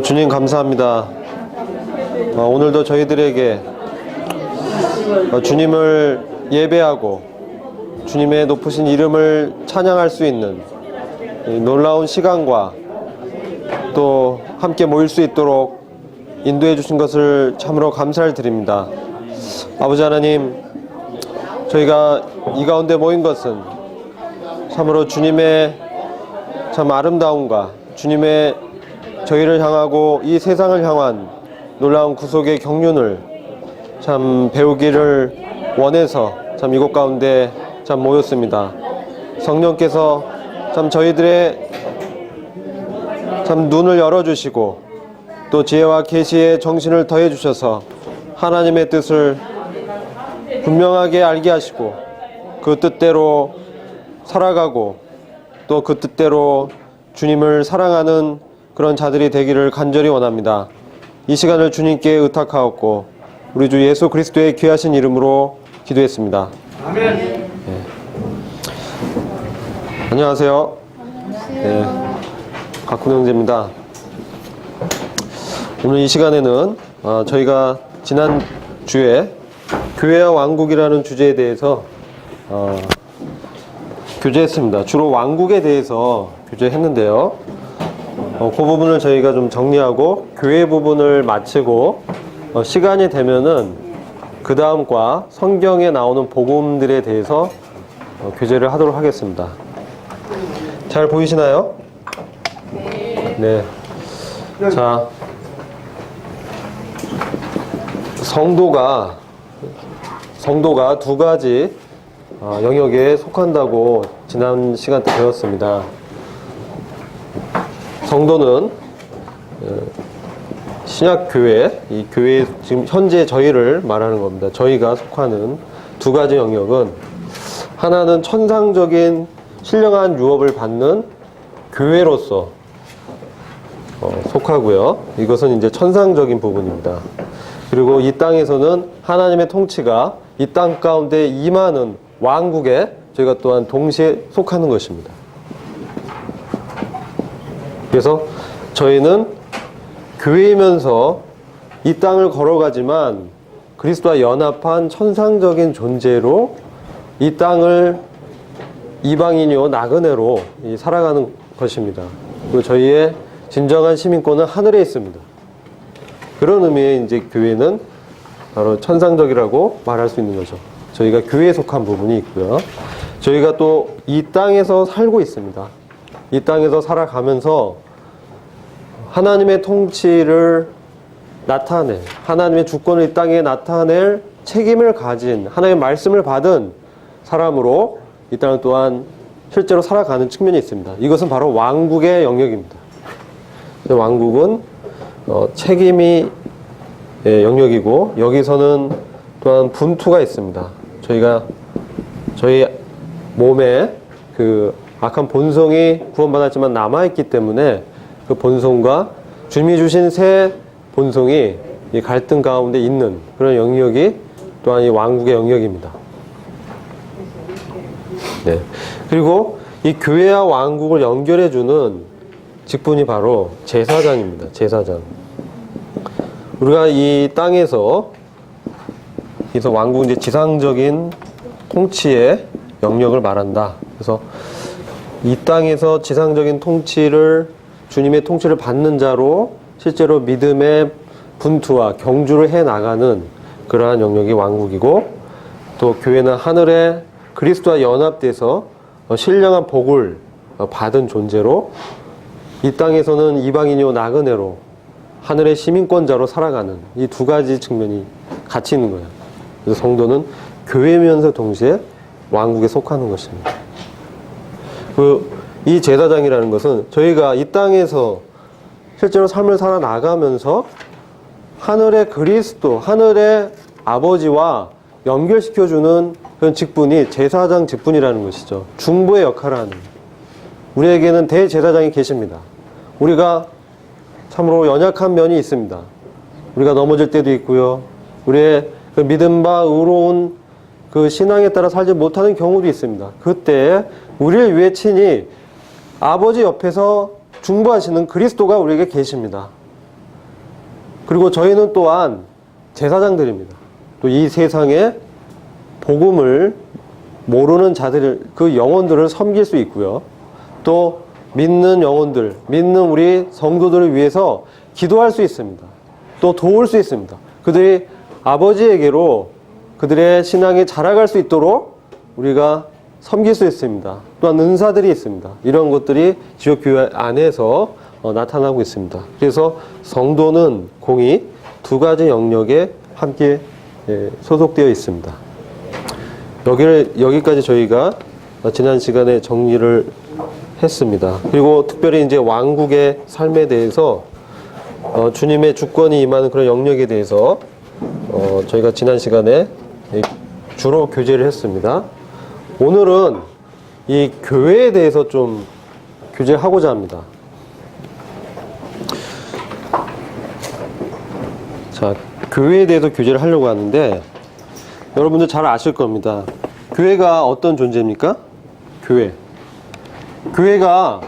주님 감사합니다. 오늘도 저희들에게 주님을 예배하고 주님의 높으신 이름을 찬양할 수 있는 놀라운 시간과 또 함께 모일 수 있도록 인도해 주신 것을 참으로 감사를 드립니다. 아버지 하나님, 저희가 이 가운데 모인 것은 참으로 주님의 참 아름다움과 주님의 저희를 향하고 이 세상을 향한 놀라운 구속의 경륜을 참 배우기를 원해서 참 이곳 가운데 참 모였습니다. 성령께서 참 저희들의 참 눈을 열어주시고 또 지혜와 계시의 정신을 더해 주셔서 하나님의 뜻을 분명하게 알게 하시고 그 뜻대로 살아가고 또 그 뜻대로 주님을 사랑하는 그런 자들이 되기를 간절히 원합니다. 이 시간을 주님께 의탁하옵고 우리 주 예수 그리스도의 귀하신 이름으로 기도했습니다. 아멘. 네. 안녕하세요. 네. 각훈 형제입니다. 오늘 이 시간에는 저희가 지난 주에 교회와 왕국이라는 주제에 대해서 교제했습니다. 주로 왕국에 대해서 교제했는데요. 그 부분을 저희가 좀 정리하고 교회 부분을 마치고 시간이 되면은 그 다음과 성경에 나오는 복음들에 대해서 교제를 하도록 하겠습니다. 잘 보이시나요? 네. 자, 성도가 두 가지 영역에 속한다고 지난 시간 때 배웠습니다. 성도는 신약교회, 이 교회 지금 현재 저희를 말하는 겁니다. 저희가 속하는 두 가지 영역은 하나는 천상적인 신령한 유업을 받는 교회로서 속하고요. 이것은 이제 천상적인 부분입니다. 그리고 이 땅에서는 하나님의 통치가 이 땅 가운데 임하는 왕국에 저희가 또한 동시에 속하는 것입니다. 그래서 저희는 교회이면서 이 땅을 걸어가지만 그리스도와 연합한 천상적인 존재로 이 땅을 이방인이요 나그네로 살아가는 것입니다. 그리고 저희의 진정한 시민권은 하늘에 있습니다. 그런 의미의 이제 교회는 바로 천상적이라고 말할 수 있는 거죠. 저희가 교회에 속한 부분이 있고요. 저희가 또 이 땅에서 살고 있습니다. 이 땅에서 살아가면서 하나님의 통치를 나타낼, 하나님의 주권을 이 땅에 나타낼 책임을 가진 하나님의 말씀을 받은 사람으로 이 땅을 또한 실제로 살아가는 측면이 있습니다. 이것은 바로 왕국의 영역입니다. 왕국은 책임이 영역이고 여기서는 또한 분투가 있습니다. 저희 몸에 그 악한 본성이 구원받았지만 남아있기 때문에 그 본성과 주님이 주신 새 본성이 이 갈등 가운데 있는 그런 영역이 또한 이 왕국의 영역입니다. 네. 그리고 이 교회와 왕국을 연결해주는 직분이 바로 제사장입니다. 제사장. 우리가 이 땅에서 그래서 왕국은 이제 지상적인 통치의 영역을 말한다. 그래서 이 땅에서 지상적인 통치를 주님의 통치를 받는 자로 실제로 믿음의 분투와 경주를 해 나가는 그러한 영역이 왕국이고 또 교회는 하늘에 그리스도와 연합돼서 신령한 복을 받은 존재로 이 땅에서는 이방인이요 나그네로 하늘의 시민권자로 살아가는 이 두 가지 측면이 같이 있는 거예요. 그래서 성도는 교회면서 동시에 왕국에 속하는 것입니다. 이 제사장이라는 것은 저희가 이 땅에서 실제로 삶을 살아 나가면서 하늘의 그리스도, 하늘의 아버지와 연결시켜주는 그런 직분이 제사장 직분이라는 것이죠. 중보의 역할을 하는. 우리에게는 대제사장이 계십니다. 우리가 참으로 연약한 면이 있습니다. 우리가 넘어질 때도 있고요. 우리의 그 믿음 바 의로운 그 신앙에 따라 살지 못하는 경우도 있습니다. 그때 우리를 위해 친히 아버지 옆에서 중보하시는 그리스도가 우리에게 계십니다. 그리고 저희는 또한 제사장들입니다. 또 이 세상에 복음을 모르는 자들, 그 영혼들을 섬길 수 있고요. 또 믿는 영혼들, 믿는 우리 성도들을 위해서 기도할 수 있습니다. 또 도울 수 있습니다. 그들이 아버지에게로 그들의 신앙이 자라갈 수 있도록 우리가 섬길 수 있습니다. 또한 은사들이 있습니다. 이런 것들이 지역교회 안에서 나타나고 있습니다. 그래서 성도는 공이 두 가지 영역에 함께 소속되어 있습니다. 여기까지 저희가 지난 시간에 정리를 했습니다. 그리고 특별히 이제 왕국의 삶에 대해서 주님의 주권이 임하는 그런 영역에 대해서 저희가 지난 시간에 주로 교제를 했습니다. 오늘은 이 교회에 대해서 좀 교제하고자 합니다. 자, 교회에 대해서 교제를 하려고 하는데 여러분들 잘 아실 겁니다. 교회가 어떤 존재입니까? 교회가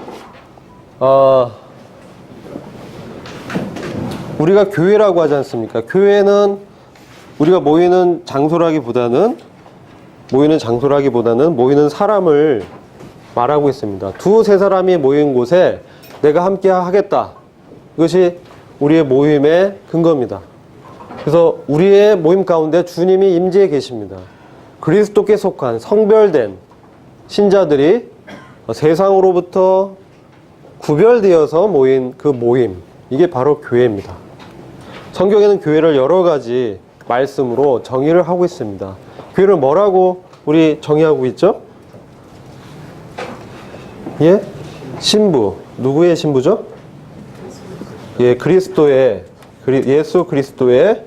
우리가 교회라고 하지 않습니까? 교회는 우리가 모이는 장소라기보다는 모이는 사람을 말하고 있습니다. 두세 사람이 모인 곳에 내가 함께 하겠다. 이것이 우리의 모임의 근거입니다. 그래서 우리의 모임 가운데 주님이 임재해 계십니다. 그리스도께 속한 성별된 신자들이 세상으로부터 구별되어서 모인 그 모임, 이게 바로 교회입니다. 성경에는 교회를 여러 가지 말씀으로 정의를 하고 있습니다. 교회를 뭐라고 우리 정의하고 있죠? 예? 신부. 누구의 신부죠? 예, 예수 그리스도의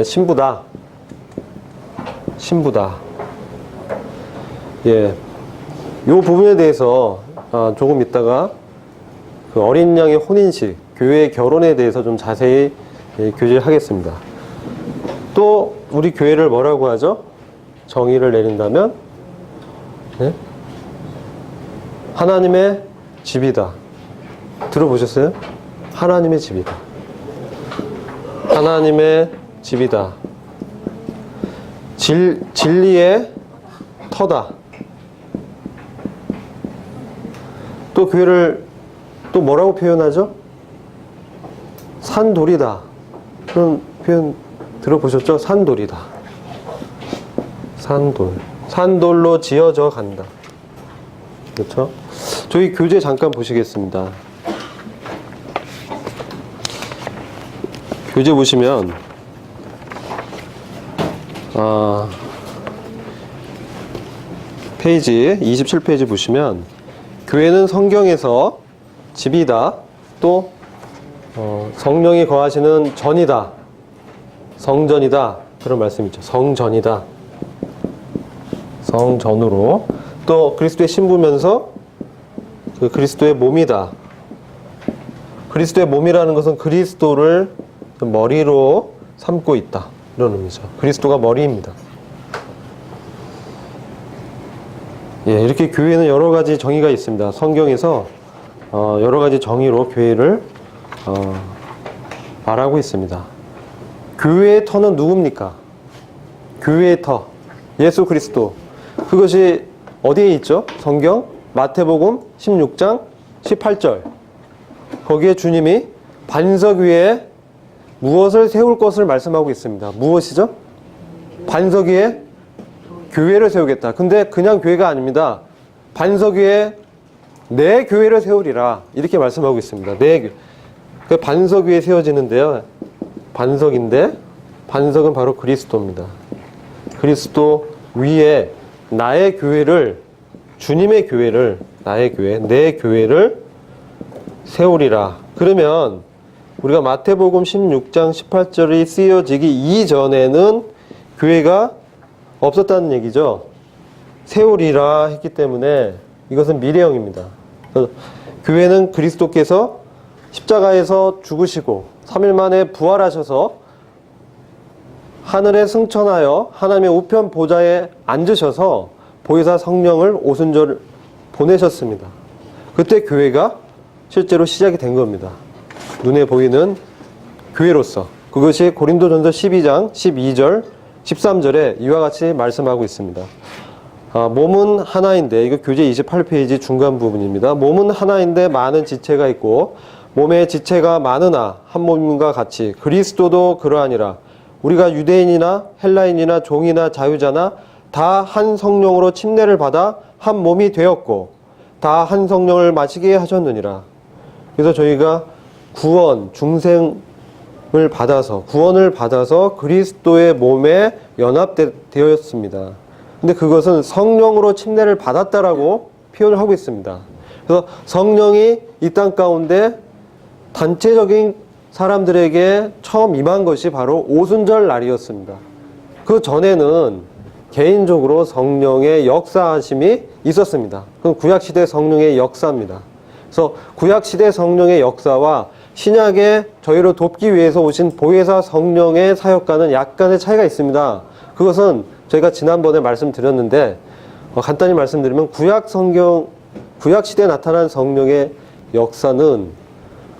신부다. 예. 요 부분에 대해서 조금 있다가 그 어린 양의 혼인식, 교회의 결혼에 대해서 좀 자세히 교제를 하겠습니다. 또 우리 교회를 뭐라고 하죠? 정의를 내린다면 하나님의 집이다. 들어보셨어요? 하나님의 집이다. 하나님의 집이다. 진리의 터다. 또 교회를 또 뭐라고 표현하죠? 산돌이다. 그런 표현 들어보셨죠? 산돌이다. 산돌로 지어져 간다. 그렇죠? 저희 교재 잠깐 보시겠습니다. 교재 보시면 페이지 27페이지 보시면 교회는 성경에서 집이다. 또 성령이 거하시는 전이다. 성전이다. 그런 말씀 있죠. 성전이다. 성전으로. 또 그리스도의 신부면서 그 그리스도의 몸이다. 그리스도의 몸이라는 것은 그리스도를 머리로 삼고 있다. 이런 의미죠. 그리스도가 머리입니다. 예, 이렇게 교회는 여러 가지 정의가 있습니다. 성경에서 여러 가지 정의로 교회를 말하고 있습니다. 교회의 터는 누굽니까? 교회의 터, 예수 그리스도. 그것이 어디에 있죠? 성경 마태복음 16장 18절. 거기에 주님이 반석 위에 무엇을 세울 것을 말씀하고 있습니다. 무엇이죠? 반석 위에 교회를 세우겠다. 근데 그냥 교회가 아닙니다. 반석 위에 내 교회를 세우리라. 이렇게 말씀하고 있습니다. 그 반석 위에 세워지는데요. 반석인데 반석은 바로 그리스도입니다. 그리스도 위에 나의 교회를, 주님의 교회를, 나의 교회, 내 교회를 세우리라. 그러면 우리가 마태복음 16장 18절이 쓰여지기 이전에는 교회가 없었다는 얘기죠. 세우리라 했기 때문에 이것은 미래형입니다. 교회는 그리스도께서 십자가에서 죽으시고 3일 만에 부활하셔서 하늘에 승천하여 하나님의 우편 보좌에 앉으셔서 보혜사 성령을 오순절 보내셨습니다. 그때 교회가 실제로 시작이 된 겁니다. 눈에 보이는 교회로서. 그것이 고린도전서 12장 12절 13절에 이와 같이 말씀하고 있습니다. 몸은 하나인데, 이거 교재 28페이지 중간 부분입니다. 몸은 하나인데 많은 지체가 있고 몸의 지체가 많으나 한 몸과 같이 그리스도도 그러하니라. 우리가 유대인이나 헬라인이나 종이나 자유자나 다 한 성령으로 침례를 받아 한 몸이 되었고 다 한 성령을 마시게 하셨느니라. 그래서 저희가 구원을 받아서 그리스도의 몸에 연합되었습니다. 근데 그것은 성령으로 침례를 받았다라고 표현을 하고 있습니다. 그래서 성령이 이 땅 가운데 단체적인 사람들에게 처음 임한 것이 바로 오순절 날이었습니다. 그 전에는 개인적으로 성령의 역사하심이 있었습니다. 그건 구약시대 성령의 역사입니다. 그래서 구약시대 성령의 역사와 신약에 저희를 돕기 위해서 오신 보혜사 성령의 사역과는 약간의 차이가 있습니다. 그것은 저희가 지난번에 말씀드렸는데, 간단히 말씀드리면 구약시대에 나타난 성령의 역사는,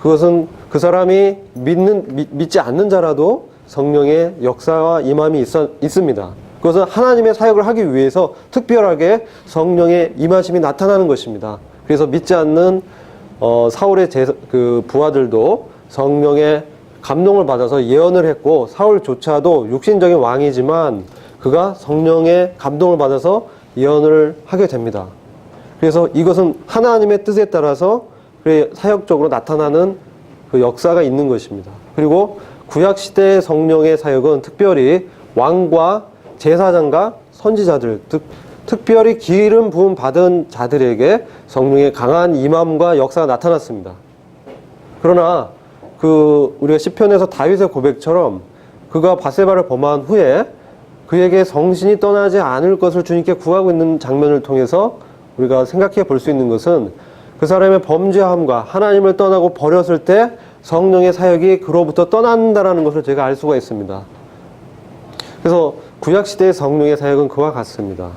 그것은 그 사람이 믿지 않는 자라도 성령의 역사와 임함이 있습니다. 그것은 하나님의 사역을 하기 위해서 특별하게 성령의 임하심이 나타나는 것입니다. 그래서 믿지 않는 사울의 부하들도 성령의 감동을 받아서 예언을 했고, 사울조차도 육신적인 왕이지만 그가 성령의 감동을 받아서 예언을 하게 됩니다. 그래서 이것은 하나님의 뜻에 따라서 사역적으로 나타나는 그 역사가 있는 것입니다. 그리고 구약시대의 성령의 사역은 특별히 왕과 제사장과 선지자들, 특별히 기름 부음 받은 자들에게 성령의 강한 임함과 역사가 나타났습니다. 그러나 우리가 시편에서 다윗의 고백처럼 그가 밧세바를 범한 후에 그에게 성신이 떠나지 않을 것을 주님께 구하고 있는 장면을 통해서 우리가 생각해 볼 수 있는 것은 그 사람의 범죄함과 하나님을 떠나고 버렸을 때 성령의 사역이 그로부터 떠난다라는 것을 제가 알 수가 있습니다. 그래서 구약시대의 성령의 사역은 그와 같습니다.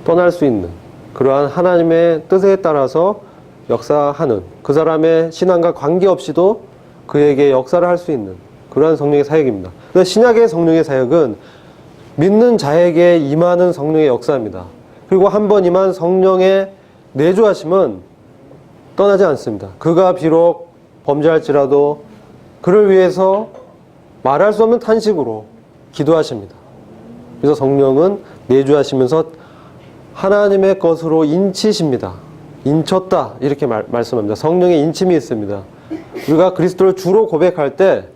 떠날 수 있는 그러한 하나님의 뜻에 따라서 역사하는, 그 사람의 신앙과 관계없이도 그에게 역사를 할 수 있는 그러한 성령의 사역입니다. 그래서 신약의 성령의 사역은 믿는 자에게 임하는 성령의 역사입니다. 그리고 한 번 임한 성령의 내주하심은 떠나지 않습니다. 그가 비록 범죄할지라도 그를 위해서 말할 수 없는 탄식으로 기도하십니다. 그래서 성령은 내주하시면서 하나님의 것으로 인치십니다. 인쳤다 이렇게 말씀합니다. 성령의 인침이 있습니다. 우리가 그리스도를 주로 고백할 때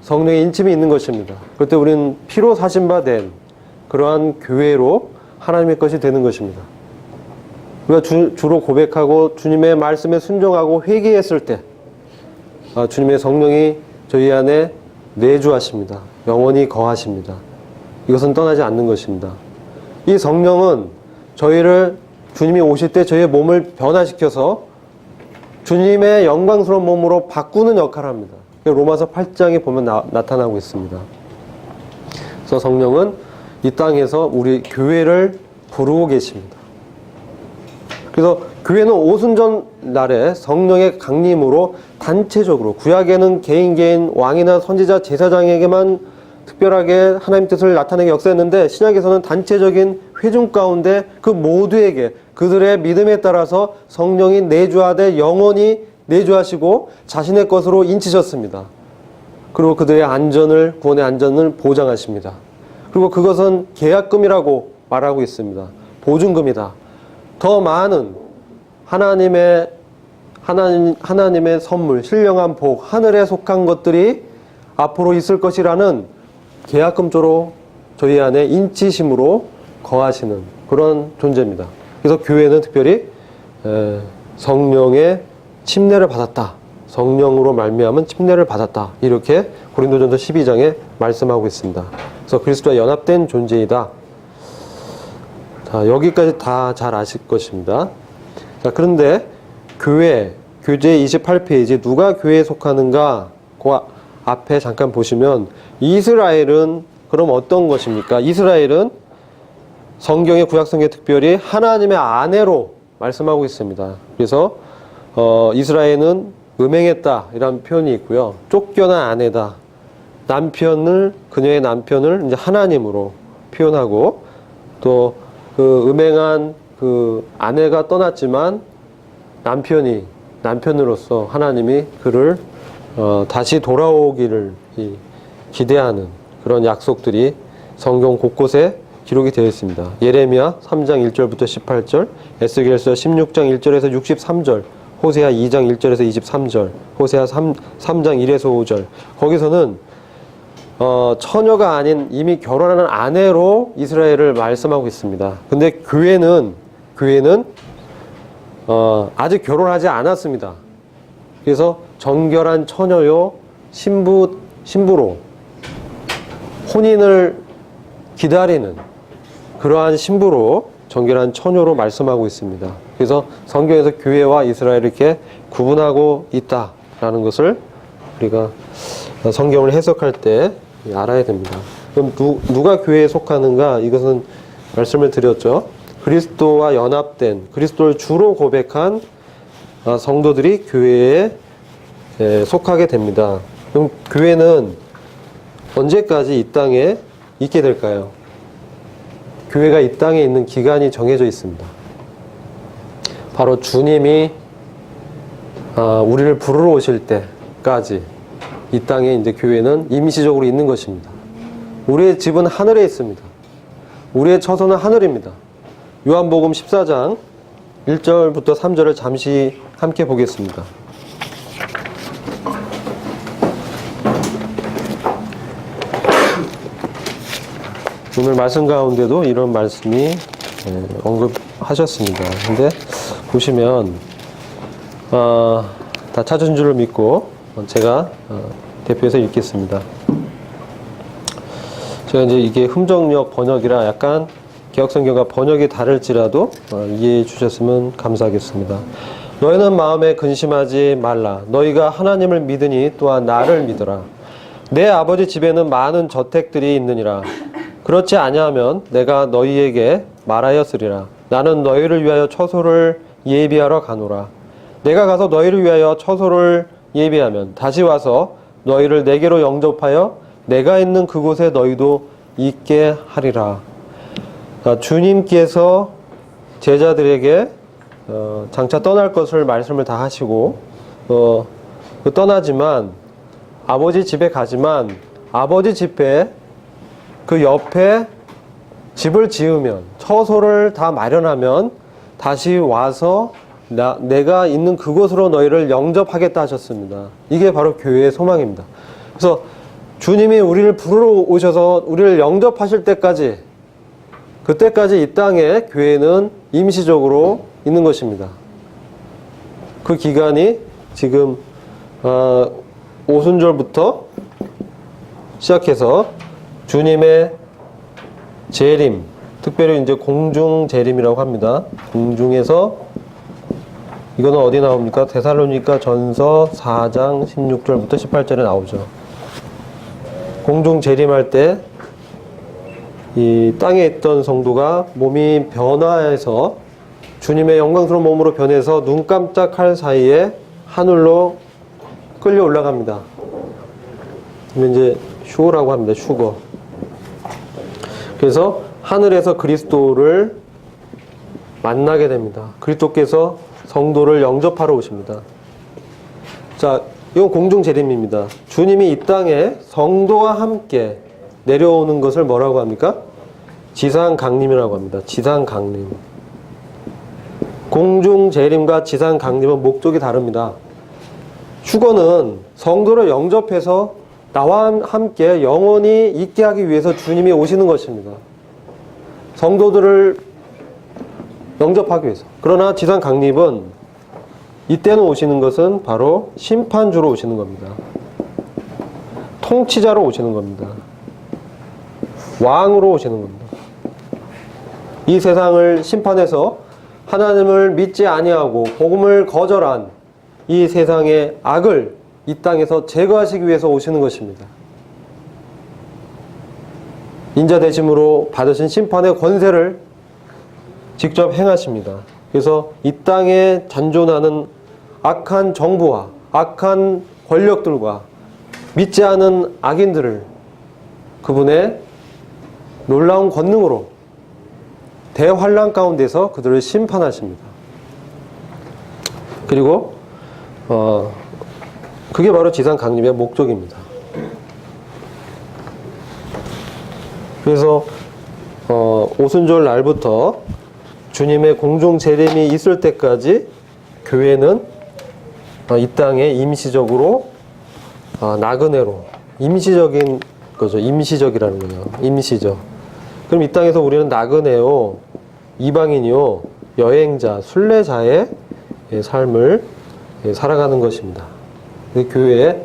성령의 인침이 있는 것입니다. 그때 우리는 피로 사신 바 된 그러한 교회로 하나님의 것이 되는 것입니다. 우리가 주로 고백하고 주님의 말씀에 순종하고 회개했을 때 주님의 성령이 저희 안에 내주하십니다. 영원히 거하십니다. 이것은 떠나지 않는 것입니다. 이 성령은 저희를 주님이 오실 때 저희의 몸을 변화시켜서 주님의 영광스러운 몸으로 바꾸는 역할을 합니다. 로마서 8장에 보면 나타나고 있습니다. 그래서 성령은 이 땅에서 우리 교회를 부르고 계십니다. 그래서 교회는 오순절 날에 성령의 강림으로 단체적으로, 구약에는 개인 왕이나 선지자 제사장에게만 특별하게 하나님 뜻을 나타내게 역사했는데, 신약에서는 단체적인 회중 가운데 그 모두에게 그들의 믿음에 따라서 성령이 내주하되 영원히 내주하시고 자신의 것으로 인치셨습니다. 그리고 그들의 구원의 안전을 보장하십니다. 그리고 그것은 계약금이라고 말하고 있습니다. 보증금이다. 더 많은 하나님의 선물, 신령한 복, 하늘에 속한 것들이 앞으로 있을 것이라는 계약금조로 저희 안에 인치심으로 거하시는 그런 존재입니다. 그래서 교회는 특별히 성령의 침례를 받았다. 성령으로 말미암은 침례를 받았다. 이렇게 고린도전서 12장에 말씀하고 있습니다. 그래서 그리스도와 연합된 존재이다. 자, 여기까지 다 잘 아실 것입니다. 자, 그런데 교회, 교재 28페이지 누가 교회에 속하는가 앞에 잠깐 보시면 이스라엘은 그럼 어떤 것입니까? 이스라엘은 성경의 구약성경에 특별히 하나님의 아내로 말씀하고 있습니다. 그래서 이스라엘은 음행했다 이런 표현이 있고요. 쫓겨난 아내다. 그녀의 남편을 이제 하나님으로 표현하고 또 그 음행한 그 아내가 떠났지만 남편으로서 하나님이 그를 다시 돌아오기를 기대하는 그런 약속들이 성경 곳곳에 기록이 되어 있습니다. 예레미야 3장 1절부터 18절, 에스겔서 16장 1절에서 63절, 호세아 2장 1절에서 23절, 호세아 3장 1에서 5절. 거기서는 처녀가 아닌 이미 결혼하는 아내로 이스라엘을 말씀하고 있습니다. 근데 교회는 아직 결혼하지 않았습니다. 그래서 정결한 처녀요 신부로 혼인을 기다리는 그러한 신부로 정결한 처녀로 말씀하고 있습니다. 그래서 성경에서 교회와 이스라엘을 이렇게 구분하고 있다라는 것을 우리가 성경을 해석할 때 알아야 됩니다. 그럼 누가 교회에 속하는가? 이것은 말씀을 드렸죠. 그리스도와 연합된 그리스도를 주로 고백한 성도들이 교회에 속하게 됩니다. 그럼 교회는 언제까지 이 땅에 있게 될까요? 교회가 이 땅에 있는 기간이 정해져 있습니다. 바로 주님이 우리를 부르러 오실 때까지 이 땅에 이제 교회는 임시적으로 있는 것입니다. 우리의 집은 하늘에 있습니다. 우리의 처소는 하늘입니다. 요한복음 14장 1절부터 3절을 잠시 함께 보겠습니다. 오늘 말씀 가운데도 이런 말씀이 언급하셨습니다. 근데 보시면 다 찾은 줄을 믿고 제가 대표해서 읽겠습니다. 제가 이제 이게 흠정역 번역이라 약간 개혁성경과 번역이 다를지라도 이해해 주셨으면 감사하겠습니다. 너희는 마음에 근심하지 말라. 너희가 하나님을 믿으니 또한 나를 믿어라. 내 아버지 집에는 많은 저택들이 있느니라. 그렇지 아니하면 내가 너희에게 말하였으리라. 나는 너희를 위하여 처소를 예비하러 가노라. 내가 가서 너희를 위하여 처소를 예비하면 다시 와서 너희를 내게로 영접하여 내가 있는 그곳에 너희도 있게 하리라. 주님께서 제자들에게 장차 떠날 것을 말씀을 다 하시고 떠나지만 아버지 집에 가지만 아버지 집에 그 옆에 집을 지으면 처소를 다 마련하면 다시 와서 내가 있는 그곳으로 너희를 영접하겠다 하셨습니다. 이게 바로 교회의 소망입니다. 그래서 주님이 우리를 부르러 오셔서 우리를 영접하실 때까지 그때까지 이 땅에 교회는 임시적으로 있는 것입니다. 그 기간이 지금 오순절부터 시작해서 주님의 재림, 특별히 이제 공중 재림이라고 합니다. 공중에서 이거는 어디 나옵니까? 데살로니가 전서 4장 16절부터 18절에 나오죠. 공중 재림할 때 이 땅에 있던 성도가 몸이 변화해서 주님의 영광스러운 몸으로 변해서 눈 깜짝할 사이에 하늘로 끌려 올라갑니다. 이제 휴거라고 합니다. 휴거. 그래서 하늘에서 그리스도를 만나게 됩니다. 그리스도께서 성도를 영접하러 오십니다. 자, 이건 공중 재림입니다. 주님이 이 땅에 성도와 함께 내려오는 것을 뭐라고 합니까? 지상 강림이라고 합니다. 지상 강림. 공중 재림과 지상 강림은 목적이 다릅니다. 휴거는 성도를 영접해서 나와 함께 영원히 있게 하기 위해서 주님이 오시는 것입니다. 성도들을 영접하기 위해서. 그러나 지상 강림은 이때는 오시는 것은 바로 심판주로 오시는 겁니다. 통치자로 오시는 겁니다. 왕으로 오시는 겁니다. 이 세상을 심판해서 하나님을 믿지 아니하고 복음을 거절한 이 세상의 악을 이 땅에서 제거하시기 위해서 오시는 것입니다. 인자 되심으로 받으신 심판의 권세를 직접 행하십니다. 그래서 이 땅에 잔존하는 악한 정부와 악한 권력들과 믿지 않은 악인들을 그분의 놀라운 권능으로 대환란 가운데서 그들을 심판하십니다. 그리고 그게 바로 지상 강림의 목적입니다. 그래서 오순절 날부터 주님의 공중 재림이 있을 때까지 교회는 이 땅에 임시적으로 나그네로 임시적인 거죠. 임시적이라는 거예요. 임시적. 그럼 이 땅에서 우리는 나그네요, 이방인이요, 여행자, 순례자의 삶을 살아가는 것입니다. 교회의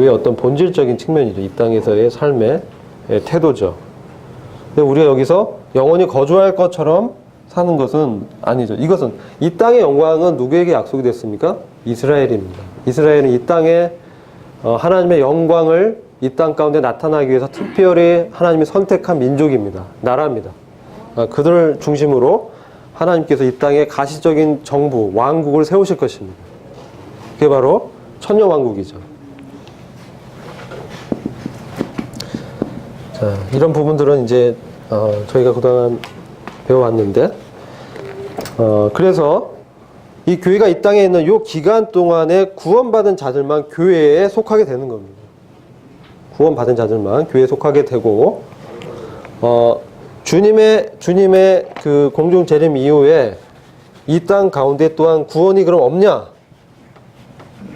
어떤 본질적인 측면이죠. 이 땅에서의 삶의 태도죠. 근데 우리가 여기서 영원히 거주할 것처럼 사는 것은 아니죠. 이것은 이 땅의 영광은 누구에게 약속이 됐습니까? 이스라엘입니다. 이스라엘은 이 땅에 하나님의 영광을 이 땅 가운데 나타나기 위해서 특별히 하나님이 선택한 민족입니다. 나라입니다. 그들을 중심으로 하나님께서 이 땅에 가시적인 정부, 왕국을 세우실 것입니다. 그게 바로 천년왕국이죠. 자, 이런 부분들은 이제 저희가 그동안 배워왔는데, 그래서 이 교회가 이 땅에 있는 이 기간 동안에 구원받은 자들만 교회에 속하게 되는 겁니다. 구원받은 자들만 교회에 속하게 되고, 주님의 그 공중 재림 이후에 이 땅 가운데 또한 구원이 그럼 없냐?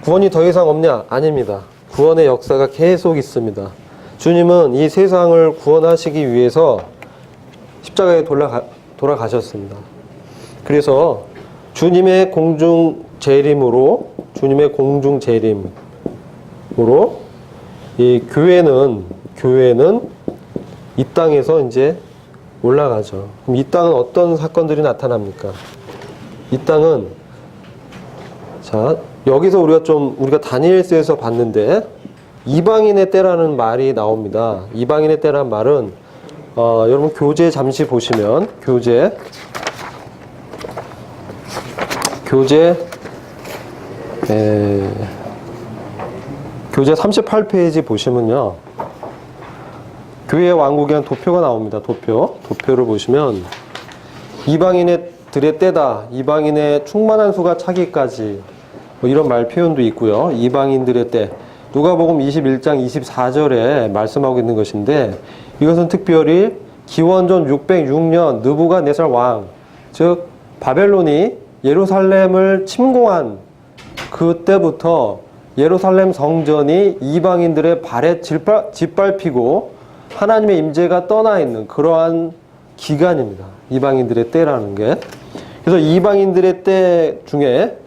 구원이 더 이상 없냐? 아닙니다. 구원의 역사가 계속 있습니다. 주님은 이 세상을 구원하시기 위해서 십자가에 돌아가셨습니다. 그래서 주님의 공중 재림으로 이 교회는 이 땅에서 이제 올라가죠. 그럼 이 땅은 어떤 사건들이 나타납니까? 이 땅은, 자, 여기서 우리가 다니엘서에서 봤는데, 이방인의 때라는 말이 나옵니다. 이방인의 때라는 말은, 여러분 교재 잠시 보시면, 교재 38페이지 보시면요. 교회의 왕국이라는 도표가 나옵니다. 도표를 보시면 이방인들의 때다, 이방인의 충만한 수가 차기까지, 뭐 이런 말 표현도 있고요. 이방인들의 때, 누가복음 21장 24절에 말씀하고 있는 것인데, 이것은 특별히 기원전 606년 느부갓네살 왕, 즉 바벨론이 예루살렘을 침공한 그때부터 예루살렘 성전이 이방인들의 발에 짓밟히고 하나님의 임재가 떠나 있는 그러한 기간입니다. 이방인들의 때라는 게. 그래서 이방인들의 때 중에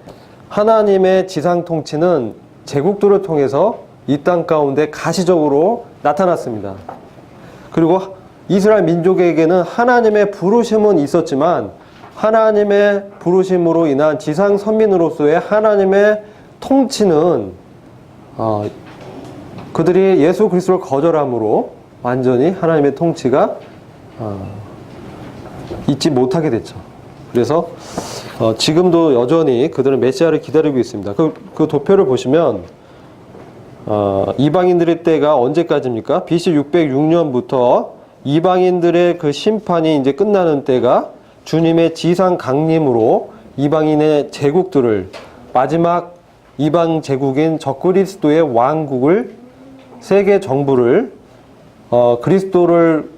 하나님의 지상 통치는 제국들을 통해서 이 땅 가운데 가시적으로 나타났습니다. 그리고 이스라엘 민족에게는 하나님의 부르심은 있었지만, 하나님의 부르심으로 인한 지상 선민으로서의 하나님의 통치는 그들이 예수 그리스도를 거절함으로 완전히 하나님의 통치가 있지 못하게 됐죠. 그래서 지금도 여전히 그들은 메시아를 기다리고 있습니다. 그 도표를 보시면 이방인들의 때가 언제까지입니까? BC 606년부터 이방인들의 그 심판이 이제 끝나는 때가 주님의 지상 강림으로 이방인의 제국들을, 마지막 이방 제국인 적그리스도의 왕국을, 세계 정부를, 그리스도를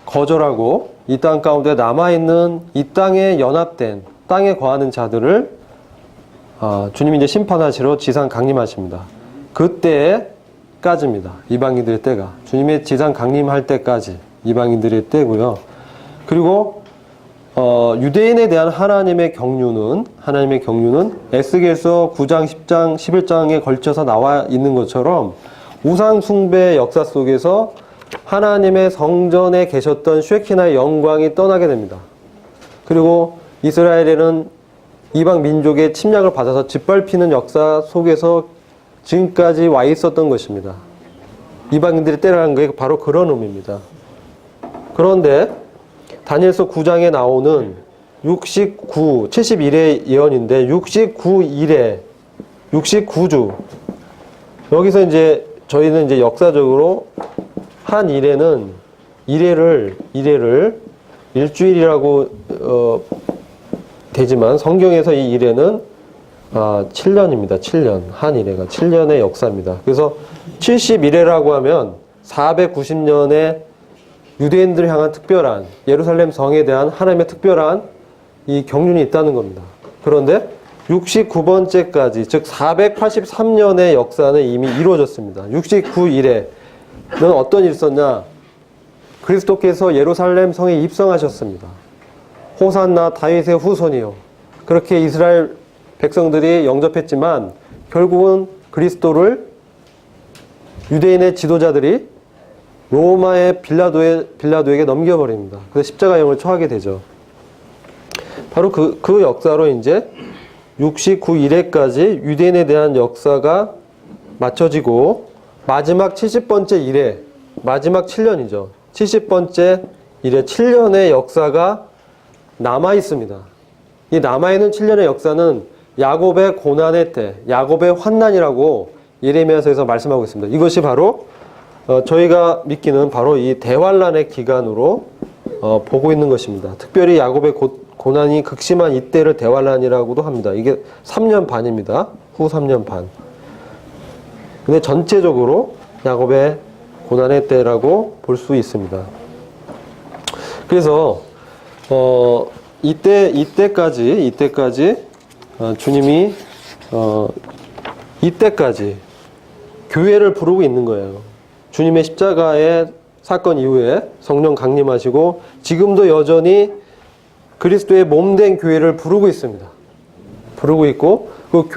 거절하고 이 땅 가운데 남아있는 이 땅에 연합된, 땅에 거하는 자들을 주님이 이제 심판하시러 지상 강림하십니다. 그때까지입니다. 이방인들의 때가. 주님의 지상 강림할 때까지 이방인들의 때고요. 그리고 유대인에 대한 하나님의 경륜은 에스겔서 9장, 10장, 11장에 걸쳐서 나와 있는 것처럼 우상 숭배의 역사 속에서 하나님의 성전에 계셨던 쉐키나의 영광이 떠나게 됩니다. 그리고 이스라엘에는 이방 민족의 침략을 받아서 짓밟히는 역사 속에서 지금까지 와 있었던 것입니다. 이방인들이 때라는 게 바로 그런 의미입니다. 그런데 다니엘서 9장에 나오는 71의 예언인데 69주 여기서 이제 저희는 이제 역사적으로 한 이래를 일주일이라고 되지만 성경에서 이 이래는 7년입니다. 7년. 한 이래가 7년의 역사입니다. 그래서 71회라고 하면 490년에 유대인들을 향한 특별한 예루살렘 성에 대한 하나님의 특별한 이 경륜이 있다는 겁니다. 그런데 69번째까지 즉 483년의 역사는 이미 이루어졌습니다. 69일에는 어떤 일이 있었냐? 그리스도께서 예루살렘 성에 입성하셨습니다. 호산나 다윗의 후손이요. 그렇게 이스라엘 백성들이 영접했지만 결국은 그리스도를 유대인의 지도자들이 로마의 빌라도에게 넘겨버립니다. 그래서 십자가형을 처하게 되죠. 바로 그 역사로 이제 69일에까지 유대인에 대한 역사가 맞춰지고 마지막 70번째 일에 마지막 7년이죠. 70번째 일에 7년의 역사가 남아 있습니다. 이 남아있는 7년의 역사는 야곱의 고난의 때, 야곱의 환난이라고 예레미야서에서 말씀하고 있습니다. 이것이 바로 저희가 믿기는 바로 이 대환란의 기간으로 보고 있는 것입니다. 특별히 야곱의 고난이 극심한 이때를 대환란이라고도 합니다. 이게 3년 반입니다. 후 3년 반. 근데 전체적으로 야곱의 고난의 때라고 볼 수 있습니다. 그래서 이때까지 주님이 이때까지 교회를 부르고 있는 거예요. 주님의 십자가의 사건 이후에 성령 강림하시고 지금도 여전히 그리스도의 몸된 교회를 부르고 있습니다. 부르고 있고 그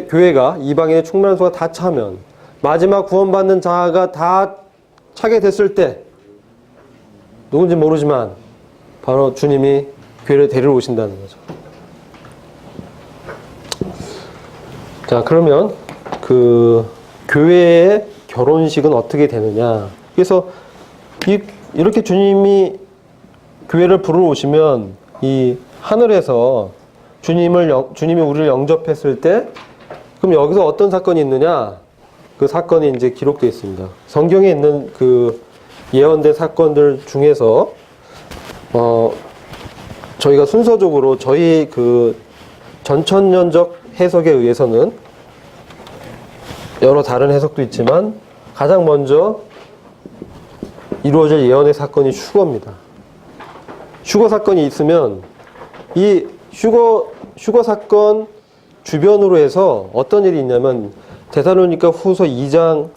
교회가 이방인의 충만한 수가 다 차면 마지막 구원받는 자가 다 차게 됐을 때 누군지 모르지만 바로 주님이 교회를 데리러 오신다는 거죠. 자, 그러면 그 교회의 결혼식은 어떻게 되느냐? 그래서 이렇게 주님이 교회를 부르러 오시면 이 하늘에서 주님이 우리를 영접했을 때 그럼 여기서 어떤 사건이 있느냐? 그 사건이 이제 기록되어 있습니다. 성경에 있는 그 예언된 사건들 중에서 저희가 순서적으로 저희 그 전천년적 해석에 의해서는 여러 다른 해석도 있지만 가장 먼저 이루어질 예언의 사건이 휴거입니다. 휴거 사건이 있으면 이 휴거 사건 주변으로 해서 어떤 일이 있냐면 데살로니가 후서 2장을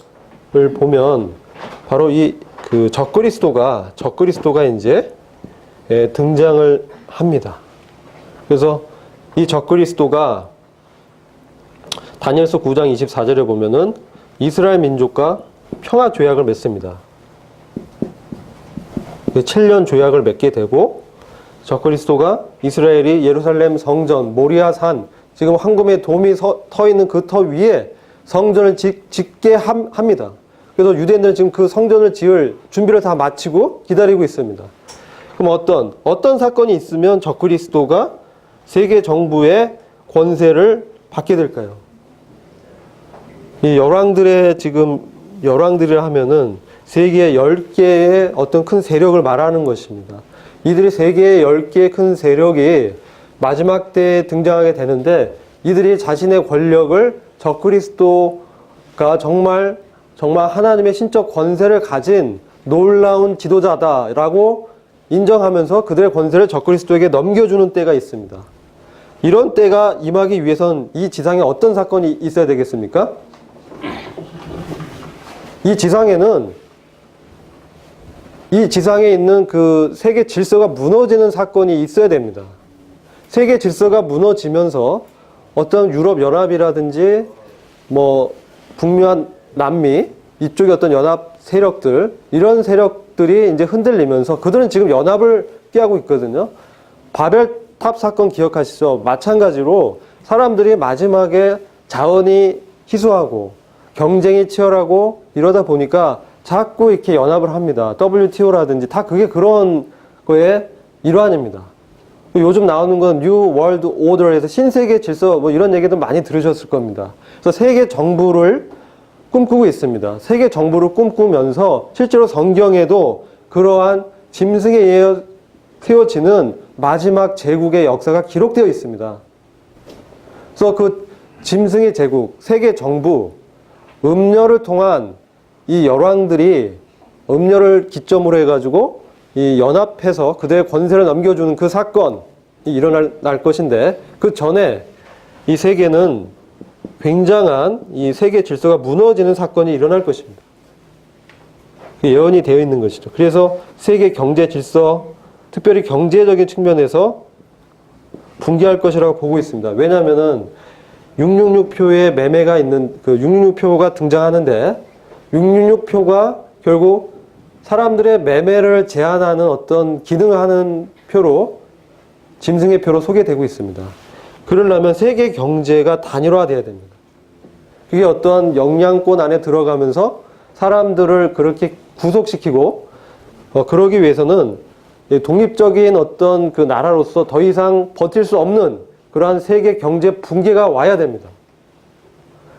보면 바로 이 그 적그리스도가 이제 등장을 합니다. 그래서 이 적그리스도가 다니엘서 9장 24절에 보면은 이스라엘 민족과 평화 조약을 맺습니다. 7년 조약을 맺게 되고 적그리스도가 이스라엘이 예루살렘 성전 모리아산 지금 황금의 돔이 터 있는 그 터 위에 성전을 짓게 합니다. 그래서 유대인들은 지금 그 성전을 지을 준비를 다 마치고 기다리고 있습니다. 그럼 어떤 사건이 있으면 적그리스도가 세계 정부의 권세를 받게 될까요? 이 열왕들이라 하면은 세계 10개의 어떤 큰 세력을 말하는 것입니다. 이들이 세계의 10개의 큰 세력이 마지막 때에 등장하게 되는데 이들이 자신의 권력을 적그리스도가 정말 하나님의 신적 권세를 가진 놀라운 지도자다라고 인정하면서 그들의 권세를 적그리스도에게 넘겨주는 때가 있습니다. 이런 때가 임하기 위해선 이 지상에 어떤 사건이 있어야 되겠습니까? 이 지상에 있는 그 세계 질서가 무너지는 사건이 있어야 됩니다. 세계 질서가 무너지면서 어떤 유럽 연합이라든지 북미와 남미 이쪽의 어떤 연합 세력들 이런 세력들이 이제 흔들리면서 그들은 지금 연합을 꾀하고 있거든요. 바벨 탑 사건 기억하시죠? 마찬가지로 사람들이 마지막에 자원이 희소하고 경쟁이 치열하고 이러다 보니까 자꾸 이렇게 연합을 합니다. WTO라든지 다 그게 그런 거의 일환입니다. 요즘 나오는 건 뉴 월드 오더에서 신세계 질서 뭐 이런 얘기도 많이 들으셨을 겁니다. 그래서 세계 정부를 꿈꾸고 있습니다. 세계 정부를 꿈꾸면서 실제로 성경에도 그러한 짐승에 의해 세워지는 마지막 제국의 역사가 기록되어 있습니다. 그래서 그 짐승의 제국, 세계 정부, 음녀를 통한 이 열왕들이 음녀를 기점으로 해가지고 이 연합해서 그들의 권세를 넘겨주는 그 사건이 일어날 것인데, 그 전에 이 세계는 굉장한 이 세계 질서가 무너지는 사건이 일어날 것입니다. 예언이 되어 있는 것이죠. 그래서 세계 경제 질서, 특별히 경제적인 측면에서 붕괴할 것이라고 보고 있습니다. 왜냐하면은 666표의 매매가 있는 그 666표가 등장하는데 666표가 결국 사람들의 매매를 제한하는 어떤 기능을 하는 표로 짐승의 표로 소개되고 있습니다. 그러려면 세계 경제가 단일화돼야 됩니다. 그게 어떠한 영향권 안에 들어가면서 사람들을 그렇게 구속시키고 그러기 위해서는 독립적인 어떤 그 나라로서 더 이상 버틸 수 없는 그러한 세계 경제 붕괴가 와야 됩니다.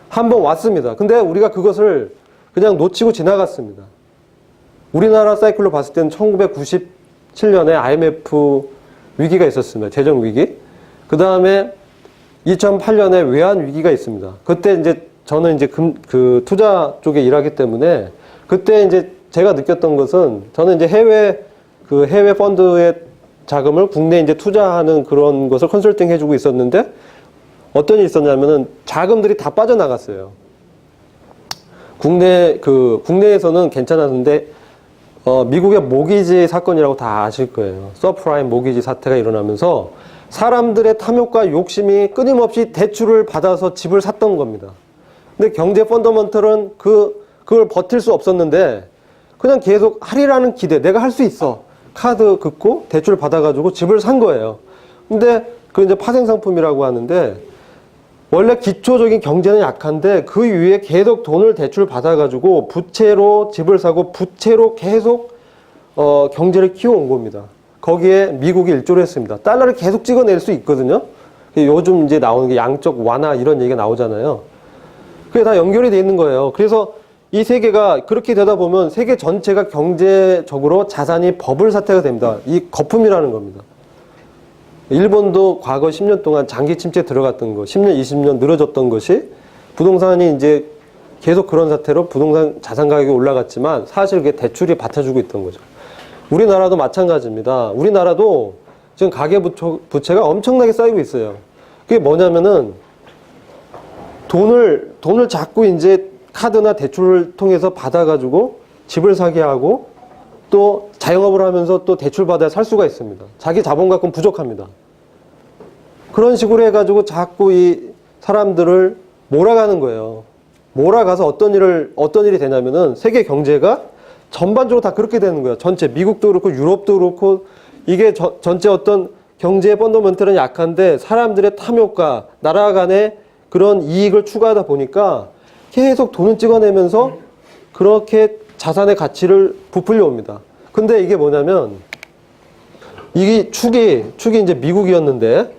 한번 왔습니다. 근데 우리가 그것을 그냥 놓치고 지나갔습니다. 우리나라 사이클로 봤을 때는 1997년에 IMF 위기가 있었습니다. 재정 위기. 그 다음에 2008년에 외환 위기가 있습니다. 그때 이제 저는 이제 그 투자 쪽에 일하기 때문에 그때 이제 제가 느꼈던 것은 저는 이제 해외 펀드의 자금을 국내에 이제 투자하는 그런 것을 컨설팅 해주고 있었는데 어떤 일이 있었냐면은 자금들이 다 빠져나갔어요. 국내에서는 괜찮았는데 미국의 모기지 사건이라고 다 아실 거예요. 서프라임 모기지 사태가 일어나면서 사람들의 탐욕과 욕심이 끊임없이 대출을 받아서 집을 샀던 겁니다. 근데 경제 펀더먼털은 그걸 버틸 수 없었는데 그냥 계속 하리라는 기대, 내가 할 수 있어. 카드 긋고 대출 받아가지고 집을 산 거예요. 근데 그 이제 파생상품이라고 하는데 원래 기초적인 경제는 약한데 그 위에 계속 돈을 대출 받아가지고 부채로 집을 사고 부채로 계속 경제를 키워온 겁니다. 거기에 미국이 일조를 했습니다. 달러를 계속 찍어낼 수 있거든요. 요즘 이제 나오는 게 양적 완화 이런 얘기가 나오잖아요. 그게 다 연결이 돼 있는 거예요. 그래서 이 세계가 그렇게 되다 보면 세계 전체가 경제적으로 자산이 버블 사태가 됩니다. 이 거품이라는 겁니다. 일본도 과거 10년 동안 장기 침체에 들어갔던 거, 10년, 20년 늘어졌던 것이 부동산이 이제 계속 그런 사태로 부동산 자산 가격이 올라갔지만 사실 그게 대출이 받쳐주고 있던 거죠. 우리나라도 마찬가지입니다. 우리나라도 지금 가계부채가 엄청나게 쌓이고 있어요. 그게 뭐냐면은 돈을 자꾸 이제 카드나 대출을 통해서 받아가지고 집을 사게 하고 또 자영업을 하면서 또 대출 받아야 살 수가 있습니다. 자기 자본 갖고는 부족합니다. 그런 식으로 해가지고 자꾸 이 사람들을 몰아가는 거예요. 몰아가서 어떤 일이 되냐면은 세계 경제가 전반적으로 다 그렇게 되는 거예요. 전체 미국도 그렇고 유럽도 그렇고 이게 전체 어떤 경제 펀더멘털은 약한데 사람들의 탐욕과 나라 간의 그런 이익을 추구하다 보니까 계속 돈을 찍어내면서 그렇게 자산의 가치를 부풀려 옵니다. 근데 이게 뭐냐면 이게 축이 이제 미국이었는데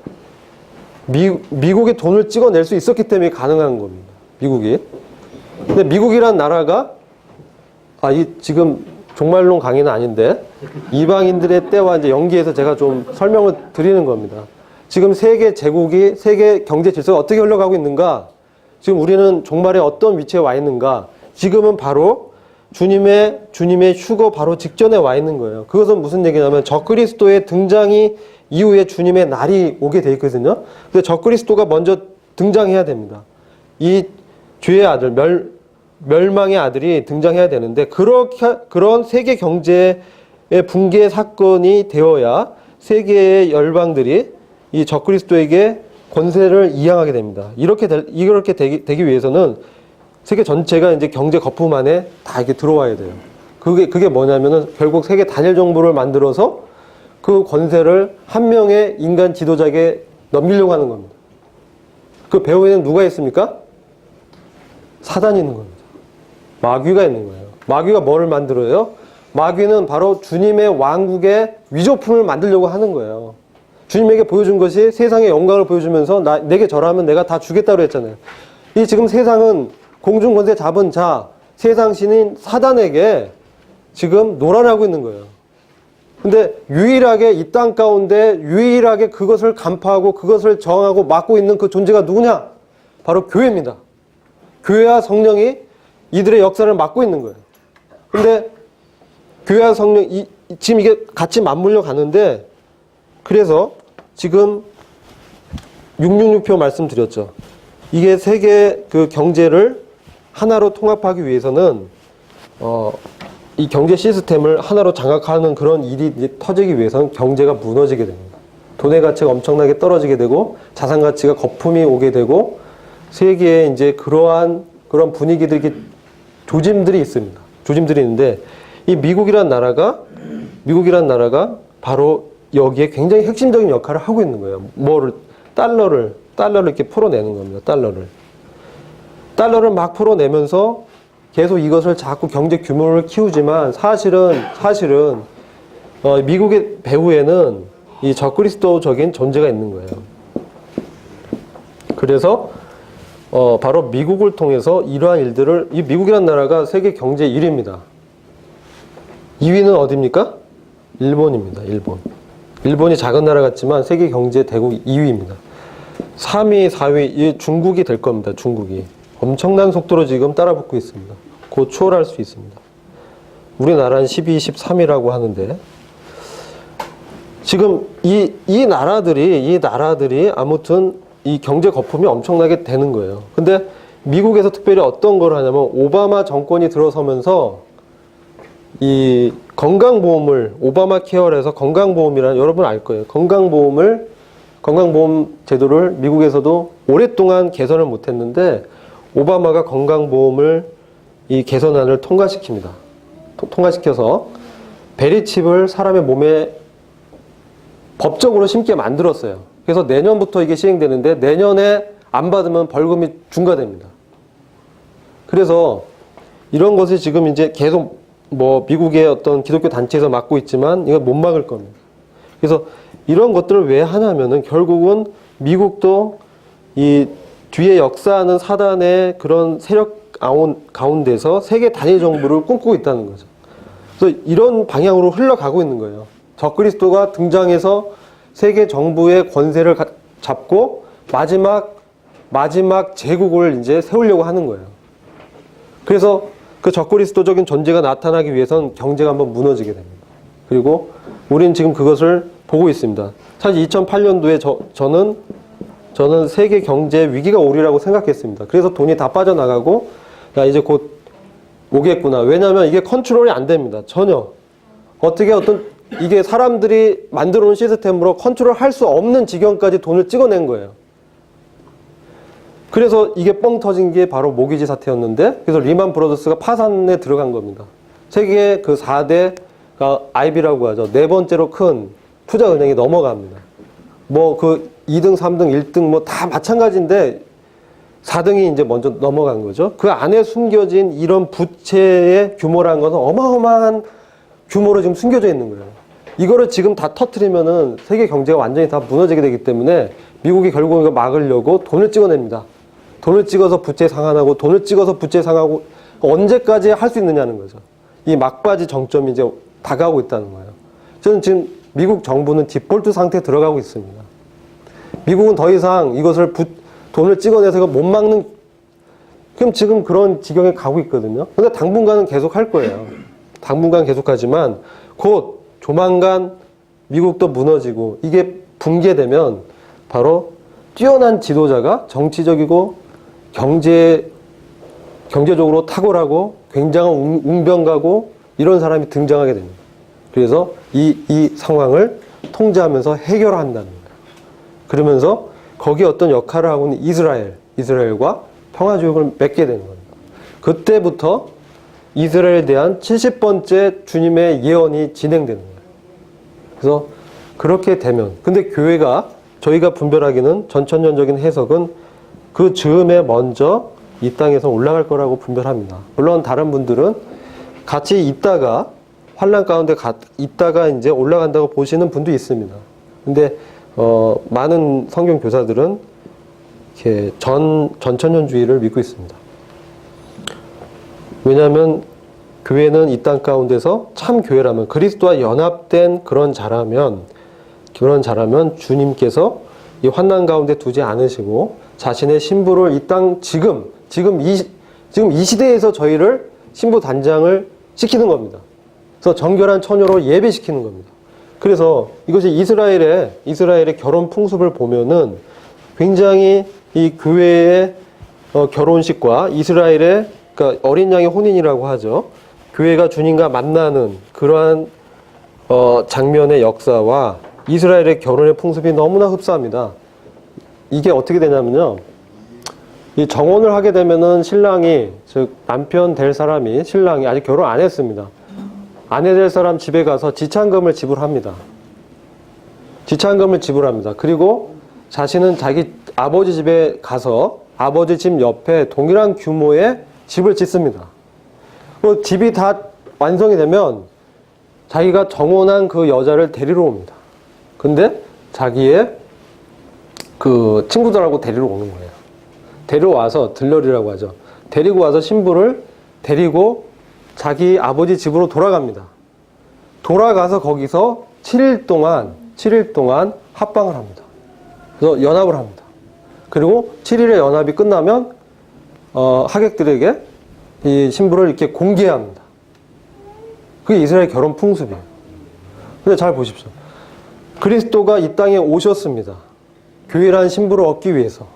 미국의 돈을 찍어낼 수 있었기 때문에 가능한 겁니다. 미국이. 근데 미국이란 나라가 지금 종말론 강의는 아닌데 이방인들의 때와 이제 연계해서 제가 좀 설명을 드리는 겁니다. 지금 세계 제국이 세계 경제 질서가 어떻게 흘러가고 있는가? 지금 우리는 종말에 어떤 위치에 와 있는가? 지금은 바로 주님의 휴거 바로 직전에 와 있는 거예요. 그것은 무슨 얘기냐면 적그리스도의 등장이 이후에 주님의 날이 오게 돼 있거든요. 근데 적그리스도가 먼저 등장해야 됩니다. 이 죄의 아들, 멸망의 아들이 등장해야 되는데 그런 세계 경제의 붕괴 사건이 되어야 세계의 열방들이 이 적그리스도에게 권세를 이양하게 됩니다. 이렇게 되기 위해서는 세계 전체가 이제 경제 거품 안에 다 이렇게 들어와야 돼요. 그게 뭐냐면은 결국 세계 단일 정부를 만들어서 그 권세를 한 명의 인간 지도자에게 넘기려고 하는 겁니다. 그 배후에는 누가 있습니까? 사단이 있는 겁니다. 마귀가 있는 거예요. 마귀가 뭐를 만들어요? 마귀는 바로 주님의 왕국의 위조품을 만들려고 하는 거예요. 주님에게 보여준 것이 세상의 영광을 보여주면서 내게 절하면 내가 다 주겠다고 했잖아요. 이 지금 세상은 공중 권세 잡은 자, 세상 신인 사단에게 지금 노란하고 있는 거예요. 근데 유일하게 이 땅 가운데 유일하게 그것을 간파하고 그것을 정하고 막고 있는 그 존재가 누구냐? 바로 교회입니다. 교회와 성령이 이들의 역사를 막고 있는 거예요. 근데 교회와 성령, 지금 이게 같이 맞물려 가는데, 그래서 지금 666표 말씀드렸죠. 이게 세계 그 경제를 하나로 통합하기 위해서는 이 경제 시스템을 하나로 장악하는 그런 일이 터지기 위해서는 경제가 무너지게 됩니다. 돈의 가치가 엄청나게 떨어지게 되고 자산 가치가 거품이 오게 되고 세계에 이제 그러한 그런 분위기들이 조짐들이 있습니다. 조짐들이 있는데 이 미국이란 나라가 바로 여기에 굉장히 핵심적인 역할을 하고 있는 거예요. 달러를 이렇게 풀어내는 겁니다. 달러를 막 풀어내면서 계속 이것을 자꾸 경제 규모를 키우지만 사실은 미국의 배후에는 이 적그리스도적인 존재가 있는 거예요. 그래서 바로 미국을 통해서 이러한 일들을, 이 미국이라는 나라가 세계 경제 1위입니다. 2위는 어디입니까? 일본입니다. 일본이 작은 나라 같지만 세계 경제 대국 2위입니다. 3위, 4위 중국이 될 겁니다. 중국이 엄청난 속도로 지금 따라붙고 있습니다. 곧 추월할 수 있습니다. 우리나라는 12, 13이라고 하는데 지금 이 나라들이 아무튼 이 경제 거품이 엄청나게 되는 거예요. 근데 미국에서 특별히 어떤 걸 하냐면 오바마 정권이 들어서면서 이 건강보험을 오바마 케어를 해서 건강보험이라는, 여러분 알 거예요. 건강보험 제도를 미국에서도 오랫동안 개선을 못했는데 오바마가 건강보험을 이 개선안을 통과시킵니다. 통과시켜서 베리칩을 사람의 몸에 법적으로 심게 만들었어요. 그래서 내년부터 이게 시행되는데 내년에 안 받으면 벌금이 중과됩니다. 그래서 이런 것이 지금 이제 계속 미국의 어떤 기독교 단체에서 막고 있지만 이거 못 막을 겁니다. 그래서 이런 것들을 왜 하냐면은 결국은 미국도 이 뒤에 역사하는 사단의 그런 세력 가운데서 세계 단일 정부를 꿈꾸고 있다는 거죠. 그래서 이런 방향으로 흘러가고 있는 거예요. 적그리스도가 등장해서 세계 정부의 권세를 잡고 마지막 제국을 이제 세우려고 하는 거예요. 그래서 그 적그리스도적인 존재가 나타나기 위해서는 경제가 한번 무너지게 됩니다. 그리고 우리는 지금 그것을 보고 있습니다. 사실 2008년도에 저는 세계 경제 위기가 오리라고 생각했습니다. 그래서 돈이 다 빠져나가고 야 이제 곧 오겠구나. 왜냐하면 이게 컨트롤이 안 됩니다. 전혀. 이게 사람들이 만들어 놓은 시스템으로 컨트롤 할 수 없는 지경까지 돈을 찍어낸 거예요. 그래서 이게 뻥 터진 게 바로 모기지 사태였는데, 그래서 리만 브라더스가 파산에 들어간 겁니다. 세계 그 4대가 IB라고 하죠. 네 번째로 큰 투자은행이 넘어갑니다. 그 2등, 3등, 1등 다 마찬가지인데 4등이 이제 먼저 넘어간 거죠. 그 안에 숨겨진 이런 부채의 규모라는 것은 어마어마한 규모로 지금 숨겨져 있는 거예요. 이거를 지금 다 터트리면은 세계 경제가 완전히 다 무너지게 되기 때문에 미국이 결국 이거 막으려고 돈을 찍어냅니다. 돈을 찍어서 부채 상환하고 돈을 찍어서 부채 상하고 언제까지 할 수 있느냐는 거죠. 이 막바지 정점이 이제 다가오고 있다는 거예요. 저는 지금 미국 정부는 디폴트 상태에 들어가고 있습니다. 미국은 더 이상 이것을 돈을 찍어내서 이거 못 막는, 그럼 지금 그런 지경에 가고 있거든요. 근데 당분간은 계속 할 거예요. 당분간 계속하지만 곧 조만간 미국도 무너지고 이게 붕괴되면 바로 뛰어난 지도자가 정치적이고 경제적으로 탁월하고 굉장한 웅변가고 이런 사람이 등장하게 됩니다. 그래서 이 상황을 통제하면서 해결한다는 거예요. 그러면서 거기에 어떤 역할을 하고 있는 이스라엘과 평화조약을 맺게 되는 겁니다. 그때부터 이스라엘에 대한 70번째 주님의 예언이 진행되는 거예요. 그래서 그렇게 되면, 근데 교회가, 저희가 분별하기는, 전천년적인 해석은 그 즈음에 먼저 이 땅에서 올라갈 거라고 분별합니다. 물론 다른 분들은 같이 있다가, 환란 가운데 있다가 이제 올라간다고 보시는 분도 있습니다. 근데 많은 성경 교사들은 이렇게 전천년주의를 믿고 있습니다. 왜냐하면 교회는 이 땅 가운데서 참 교회라면, 그리스도와 연합된 그런 자라면 주님께서 이 환난 가운데 두지 않으시고 자신의 신부를 이 땅 지금 이 시대에서 저희를 신부 단장을 시키는 겁니다. 그래서 정결한 처녀로 예배시키는 겁니다. 그래서 이것이 이스라엘의 결혼 풍습을 보면은 굉장히 이 교회의 결혼식과 이스라엘의, 그러니까 어린 양의 혼인이라고 하죠. 교회가 주님과 만나는 그러한 장면의 역사와 이스라엘의 결혼의 풍습이 너무나 흡사합니다. 이게 어떻게 되냐면요. 이 정혼을 하게 되면은 신랑이, 즉 남편 될 사람이, 신랑이 아직 결혼 안 했습니다. 아내 될 사람 집에 가서 지참금을 지불합니다. 그리고 자신은 자기 아버지 집에 가서 아버지 집 옆에 동일한 규모의 집을 짓습니다. 그 집이 다 완성이 되면 자기가 정혼한 그 여자를 데리러 옵니다. 근데 자기의 그 친구들하고 데리러 오는 거예요. 데려와서, 들러리라고 하죠. 데리고 와서 신부를 데리고 자기 아버지 집으로 돌아갑니다. 돌아가서 거기서 7일 동안 합방을 합니다. 그래서 연합을 합니다. 그리고 7일의 연합이 끝나면 하객들에게 이 신부를 이렇게 공개합니다. 그게 이스라엘 결혼 풍습이에요. 근데 잘 보십시오. 그리스도가 이 땅에 오셨습니다. 교회란 신부를 얻기 위해서.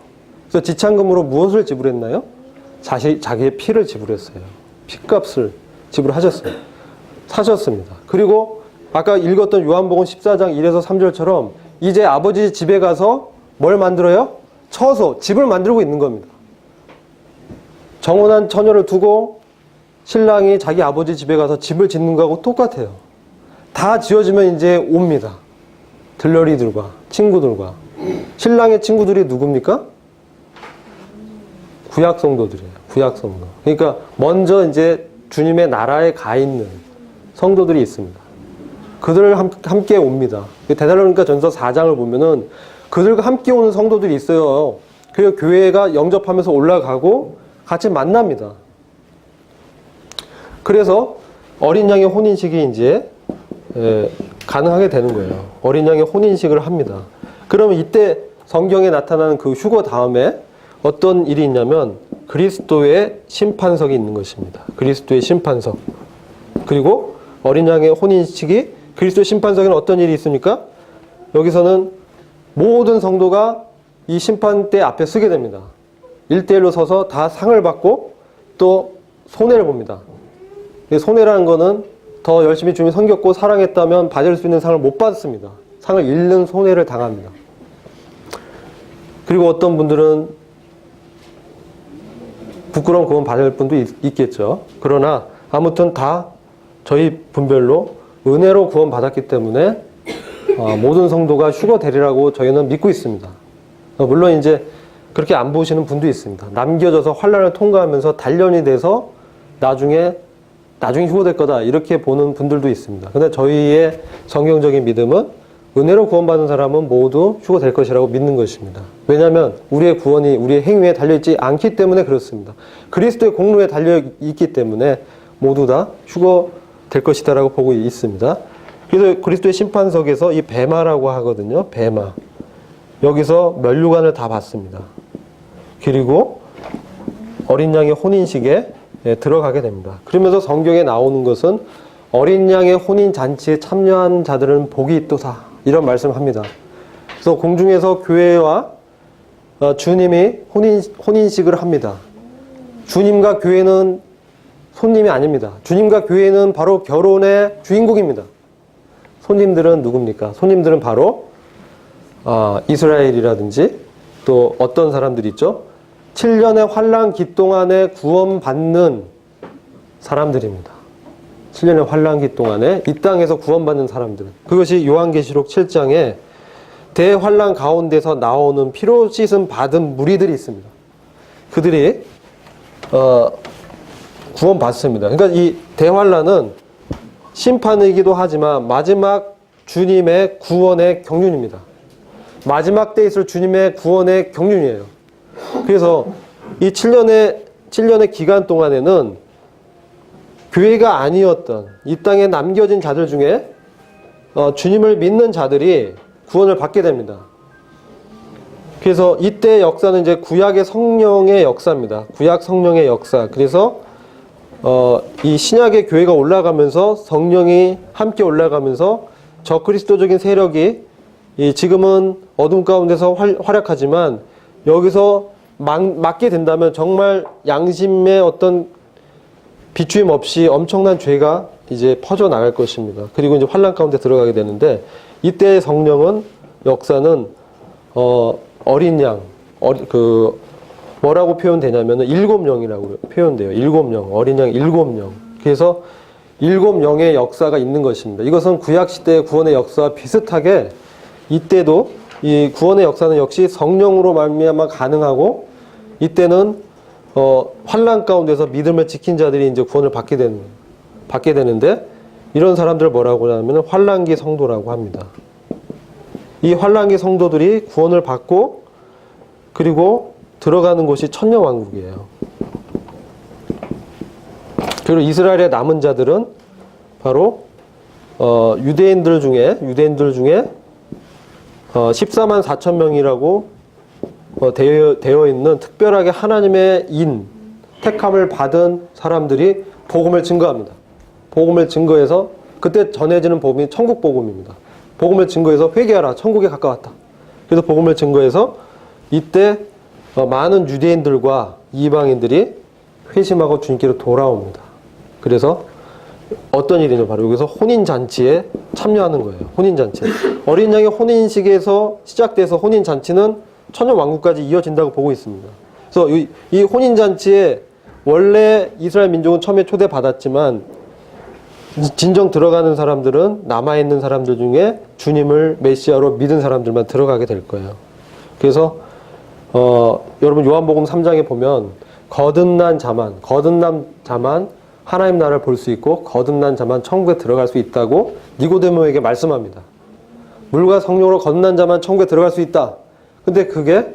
그래서 지참금으로 무엇을 지불했나요? 자기의 피를 지불했어요. 피값을 지불하셨어요. 사셨습니다. 그리고 아까 읽었던 요한복음 14장 1에서 3절처럼 이제 아버지 집에 가서 뭘 만들어요? 처소, 집을 만들고 있는 겁니다. 정혼한 처녀를 두고 신랑이 자기 아버지 집에 가서 집을 짓는 거하고 똑같아요. 다 지어지면 이제 옵니다. 들러리들과 친구들과. 신랑의 친구들이 누굽니까? 구약 성도들이에요. 구약 성도. 그러니까 먼저 이제 주님의 나라에 가 있는 성도들이 있습니다. 그들을 함께 옵니다. 데살로니가 전서 4장을 보면은 그들과 함께 오는 성도들이 있어요. 그리고 교회가 영접하면서 올라가고 같이 만납니다. 그래서 어린 양의 혼인식이 이제 가능하게 되는 거예요. 어린 양의 혼인식을 합니다. 그러면 이때 성경에 나타나는 그 휴거 다음에 어떤 일이 있냐면 그리스도의 심판석이 있는 것입니다. 그리스도의 심판석. 그리고 어린 양의 혼인식이 그리스도의 심판석에는 어떤 일이 있습니까? 여기서는 모든 성도가 이 심판대 앞에 서게 됩니다. 1대1로 서서 다 상을 받고 또 손해를 봅니다. 손해라는 거는 더 열심히 주님을 섬겼고 사랑했다면 받을 수 있는 상을 못 받습니다. 상을 잃는 손해를 당합니다. 그리고 어떤 분들은 부끄러운 구원 받을 분도 있겠죠. 그러나 아무튼 다 저희 분별로 은혜로 구원 받았기 때문에 모든 성도가 휴거 되리라고 저희는 믿고 있습니다. 물론 이제 그렇게 안 보시는 분도 있습니다. 남겨져서 환난을 통과하면서 단련이 돼서 나중에 휴거될 거다 이렇게 보는 분들도 있습니다. 근데 저희의 성경적인 믿음은 은혜로 구원받은 사람은 모두 휴거될 것이라고 믿는 것입니다. 왜냐하면 우리의 구원이 우리의 행위에 달려있지 않기 때문에 그렇습니다. 그리스도의 공로에 달려있기 때문에 모두 다 휴거될 것이다 라고 보고 있습니다. 그래서 그리스도의 심판석에서 이 베마라고 하거든요. 베마. 여기서 면류관을 다 받습니다. 그리고 어린 양의 혼인식에 들어가게 됩니다. 그러면서 성경에 나오는 것은 어린 양의 혼인 잔치에 참여한 자들은 복이 있도다 이런 말씀을 합니다. 그래서 공중에서 교회와 주님이 혼인식을 합니다. 주님과 교회는 손님이 아닙니다. 주님과 교회는 바로 결혼의 주인공입니다. 손님들은 누굽니까? 손님들은 바로 이스라엘이라든지 또 어떤 사람들이 있죠? 7년의 환난 기 동안에 구원받는 사람들입니다. 7년의 환란기 동안에 이 땅에서 구원받는 사람들은, 그것이 요한계시록 7장에 대환란 가운데서 나오는 피로 씻음 받은 무리들이 있습니다. 그들이 구원받습니다. 그러니까 이 대환란은 심판이기도 하지만 마지막 주님의 구원의 경륜입니다. 마지막 때에 있을 주님의 구원의 경륜이에요. 그래서 이 7년의 기간 동안에는 교회가 아니었던 이 땅에 남겨진 자들 중에 주님을 믿는 자들이 구원을 받게 됩니다. 그래서 이때 역사는 이제 구약의 성령의 역사입니다. 구약 성령의 역사. 그래서 이 신약의 교회가 올라가면서 성령이 함께 올라가면서 저그리스도적인 세력이 지금은 어둠 가운데서 활약하지만 여기서 막게 된다면 정말 양심의 어떤 비추임 없이 엄청난 죄가 이제 퍼져 나갈 것입니다. 그리고 이제 환란 가운데 들어가게 되는데 이때의 성령은 역사는 어린 양, 뭐라고 표현되냐면은 7영이라고 표현돼요. 7영, 어린 양 7영. 그래서 7영의 역사가 있는 것입니다. 이것은 구약 시대의 구원의 역사와 비슷하게 이때도 이 구원의 역사는 역시 성령으로 말미암아 가능하고 이때는 환란 가운데서 믿음을 지킨 자들이 이제 구원을 받게 되는데 이런 사람들을 뭐라고 하냐면 환란기 성도라고 합니다. 이 환란기 성도들이 구원을 받고 그리고 들어가는 곳이 천년왕국이에요. 그리고 이스라엘의 남은 자들은 바로 유대인들 중에 14만 4천 명이라고 되어 있는 특별하게 하나님의 택함을 받은 사람들이 복음을 증거합니다. 복음을 증거해서 그때 전해지는 복음이 천국 복음입니다. 복음을 증거해서 회개하라, 천국에 가까웠다. 그래서 복음을 증거해서 이때 많은 유대인들과 이방인들이 회심하고 주님께로 돌아옵니다. 그래서 어떤 일이냐, 바로 여기서 혼인잔치에 참여하는 거예요. 혼인잔치. 어린 양의 혼인식에서 시작돼서 혼인잔치는 천년왕국까지 이어진다고 보고 있습니다. 그래서 이 혼인잔치에 원래 이스라엘 민족은 처음에 초대받았지만 진정 들어가는 사람들은 남아있는 사람들 중에 주님을 메시아로 믿은 사람들만 들어가게 될 거예요. 그래서 여러분 요한복음 3장에 보면 거듭난 자만 하나님 나라를 볼 수 있고 거듭난 자만 천국에 들어갈 수 있다고 니고데모에게 말씀합니다. 물과 성령으로 거듭난 자만 천국에 들어갈 수 있다. 근데 그게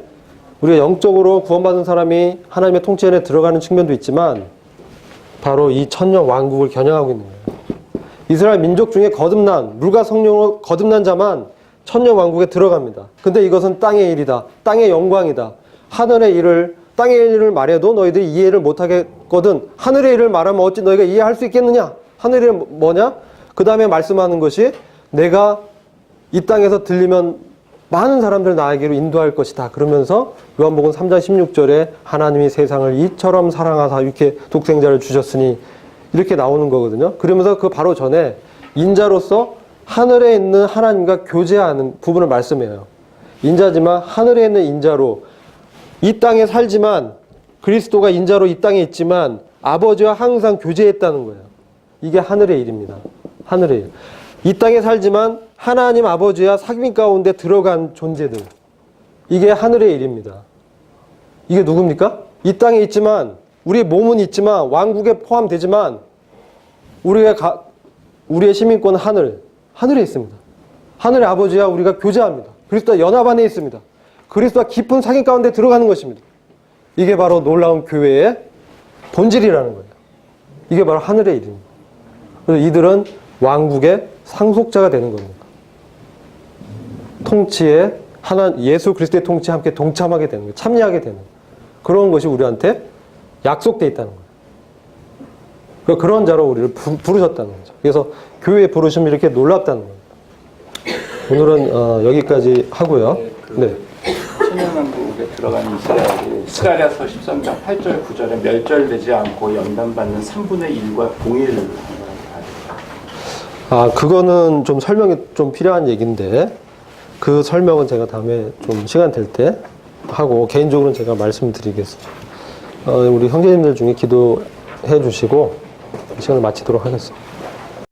우리가 영적으로 구원받은 사람이 하나님의 통치 안에 들어가는 측면도 있지만 바로 이 천년 왕국을 겨냥하고 있는 거예요. 이스라엘 민족 중에 물과 성령으로 거듭난 자만 천년 왕국에 들어갑니다. 근데 이것은 땅의 일이다. 땅의 영광이다. 땅의 일을 말해도 너희들이 이해를 못하겠거든. 하늘의 일을 말하면 어찌 너희가 이해할 수 있겠느냐? 하늘의 일은 뭐냐? 그 다음에 말씀하는 것이 내가 이 땅에서 들리면 많은 사람들 나에게로 인도할 것이다. 그러면서 요한복음 3장 16절에 하나님이 세상을 이처럼 사랑하사 이렇게 독생자를 주셨으니 이렇게 나오는 거거든요. 그러면서 그 바로 전에 인자로서 하늘에 있는 하나님과 교제하는 부분을 말씀해요. 인자지만 하늘에 있는 인자로 이 땅에 살지만 그리스도가 인자로 이 땅에 있지만 아버지와 항상 교제했다는 거예요. 이게 하늘의 일입니다. 하늘의 일. 이 땅에 살지만 하나님 아버지와 사귐 가운데 들어간 존재들. 이게 하늘의 일입니다. 이게 누굽니까? 이 땅에 있지만 우리의 몸은 있지만 왕국에 포함되지만 우리의 시민권은 하늘에 있습니다. 하늘의 아버지와 우리가 교제합니다. 그리스도와 연합 안에 있습니다. 그리스도와 깊은 사귐 가운데 들어가는 것입니다. 이게 바로 놀라운 교회의 본질이라는 거예요. 이게 바로 하늘의 일입니다. 그래서 이들은 왕국의 상속자가 되는 겁니다. 통치에 예수 그리스도의 통치에 함께 동참하게 되는 거예요. 참여하게 되는 거예요. 그런 것이 우리한테 약속되어 있다는 거예요. 그런 자로 우리를 부르셨다는 거죠. 그래서 교회의 부르심이 이렇게 놀랍다는 거예요. 오늘은 여기까지 하고요. 네. 천년왕국에 들어간 이스라엘이 스가랴서 13장 8절 9절에 멸절되지 않고 연단받는 3분의 1과 동일을 그거는 좀 설명이 좀 필요한 얘기인데 그 설명은 제가 다음에 좀 시간 될 때 하고 개인적으로는 제가 말씀드리겠습니다. 우리 형제님들 중에 기도해 주시고 시간을 마치도록 하겠습니다.